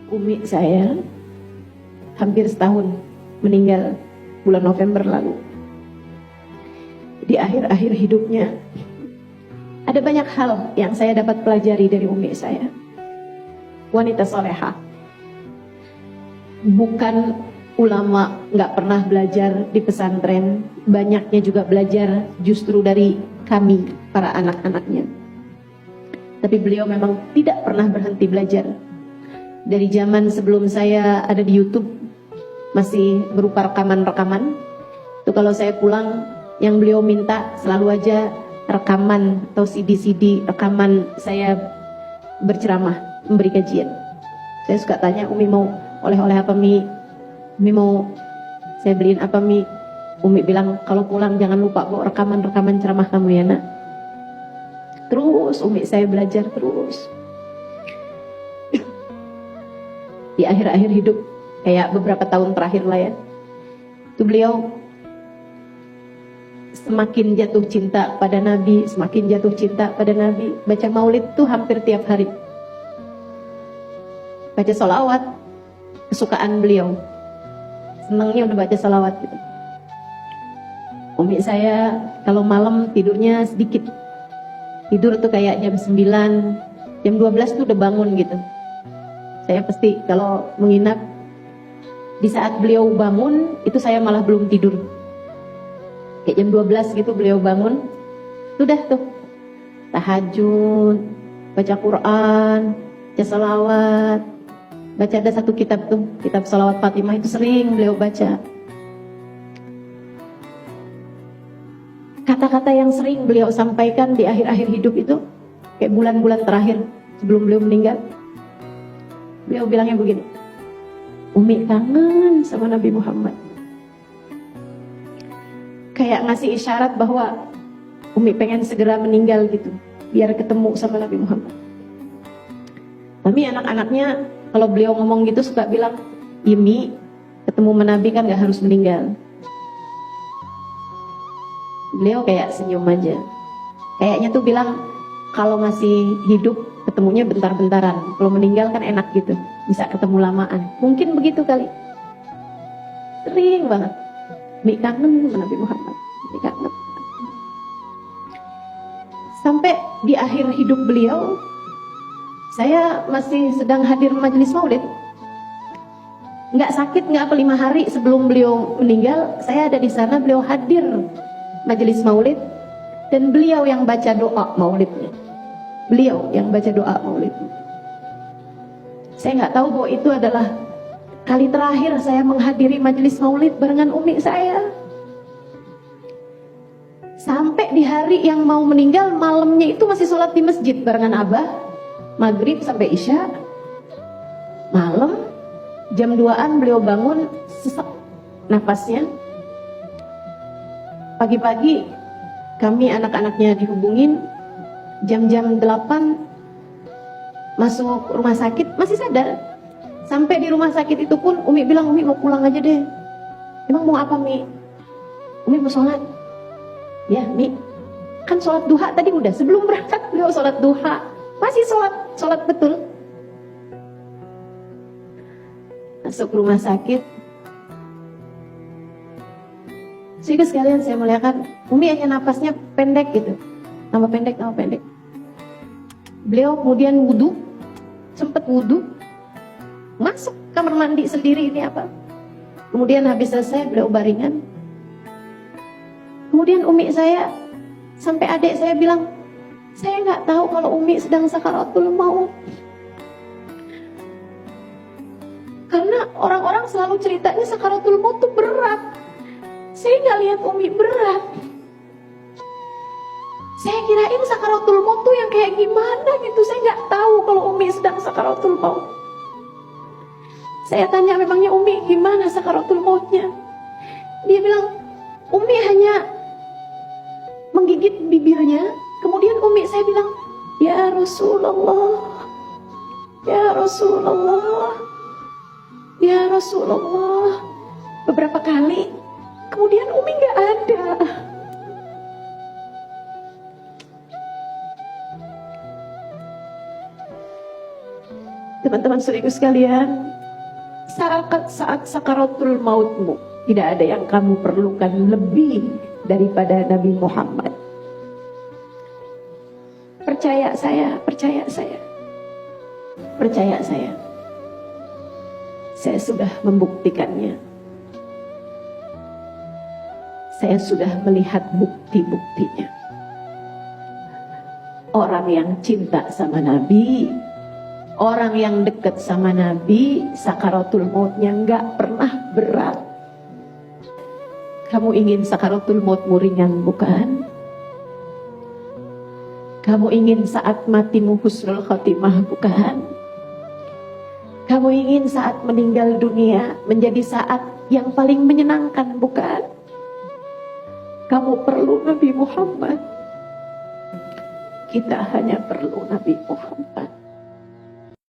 Umi saya hampir setahun meninggal bulan November lalu. Di akhir-akhir hidupnya ada banyak hal yang saya dapat pelajari dari umi saya. Wanita solehah, bukan ulama, nggak pernah belajar di pesantren, banyaknya juga belajar justru dari kami para anak-anaknya. Tapi beliau memang tidak pernah berhenti belajar. Dari zaman sebelum saya ada di YouTube masih berupa rekaman-rekaman. Itu kalau saya pulang, yang beliau minta selalu aja rekaman atau CD-CD rekaman saya berceramah, memberi kajian. Saya suka tanya, Umi mau oleh-oleh apa Mi? Umi mau saya beliin apa Mi? Umi bilang, kalau pulang jangan lupa bawa rekaman-rekaman ceramah kamu ya nak. Terus Umi saya belajar terus. Di akhir-akhir hidup, kayak beberapa tahun terakhir lah ya, itu beliau semakin jatuh cinta pada Nabi, semakin jatuh cinta pada Nabi. Baca maulid tuh hampir tiap hari. Baca sholawat, kesukaan beliau. Senangnya udah baca sholawat gitu. Umi saya kalau malam tidurnya sedikit. Tidur tuh kayak jam 9, jam 12 tuh udah bangun gitu. Saya pasti kalau menginap, di saat beliau bangun, itu saya malah belum tidur. Kayak jam 12 gitu beliau bangun, sudah tuh tahajud, baca Quran, baca salawat, baca ada satu kitab tuh, kitab salawat Fatimah itu sering beliau baca. Kata-kata yang sering beliau sampaikan di akhir-akhir hidup itu, kayak bulan-bulan terakhir sebelum beliau meninggal, beliau bilangnya begini, Umi kangen sama Nabi Muhammad. Kayak ngasih isyarat bahwa Umi pengen segera meninggal gitu, biar ketemu sama Nabi Muhammad. Tapi anak-anaknya kalau beliau ngomong gitu suka bilang, Imi ketemu sama Nabi kan gak harus meninggal. Beliau kayak senyum aja. Kayaknya tuh bilang, kalau masih hidup ketemunya bentar-bentaran, kalau meninggal kan enak gitu, bisa ketemu lamaan. Mungkin begitu kali. Sering banget Mi kangen sama Nabi Muhammad, Mi kangen. Sampai di akhir hidup beliau, saya masih sedang hadir majelis maulid. Nggak sakit, nggak apa 5 hari sebelum beliau meninggal, saya ada di sana, beliau hadir majelis maulid, dan beliau yang baca doa maulidnya. Beliau yang baca doa maulidnya. Saya nggak tahu bahwa itu adalah kali terakhir saya menghadiri majelis maulid barengan umi saya. Sampai di hari yang mau meninggal, malamnya itu masih sholat di masjid barengan abah, maghrib sampai isya. Malam jam 2-an beliau bangun, sesak nafasnya. Pagi-pagi kami anak-anaknya dihubungin, jam-jam 8 masuk rumah sakit, masih sadar. Sampai di rumah sakit itu pun Umi bilang, Umi mau pulang aja deh. Emang mau apa Mi? Umi mau sholat. Ya Mi, kan sholat duha tadi udah, sebelum berangkat beliau sholat duha. Masih sholat betul. Masuk rumah sakit. Sehingga sekalian saya melihatkan Umi hanya napasnya pendek gitu, tambah pendek. Beliau kemudian wudhu, sempat wudhu, masuk kamar mandi sendiri, ini apa. Kemudian habis selesai beliau baringan. Kemudian umi saya sampai adik saya bilang, saya nggak tahu kalau umi sedang sakaratul maut. Karena orang-orang selalu ceritanya sakaratul maut itu berat. Saya nggak lihat umi berat. Saya kirain sakaratul maut tuh yang kayak gimana gitu. Saya nggak tahu kalau umi sedang sakaratul maut. Saya tanya, memangnya umi gimana sakaratul mautnya? Dia bilang, umi hanya menggigit bibirnya. Kemudian umi saya bilang, ya Rasulullah, ya Rasulullah, ya Rasulullah. Beberapa kali. Kemudian umi nggak ada. Teman-teman saudaraku sekalian, saat sakaratul mautmu, tidak ada yang kamu perlukan lebih daripada Nabi Muhammad. Percaya saya, percaya saya. Percaya saya. Saya sudah membuktikannya. Saya sudah melihat bukti-buktinya. Orang yang cinta sama Nabi, orang yang dekat sama Nabi, sakaratul mautnya nggak pernah berat. Kamu ingin sakaratul mautmu ringan, bukan? Kamu ingin saat matimu husnul khotimah, bukan? Kamu ingin saat meninggal dunia menjadi saat yang paling menyenangkan, bukan? Kamu perlu Nabi Muhammad. Kita hanya perlu Nabi Muhammad.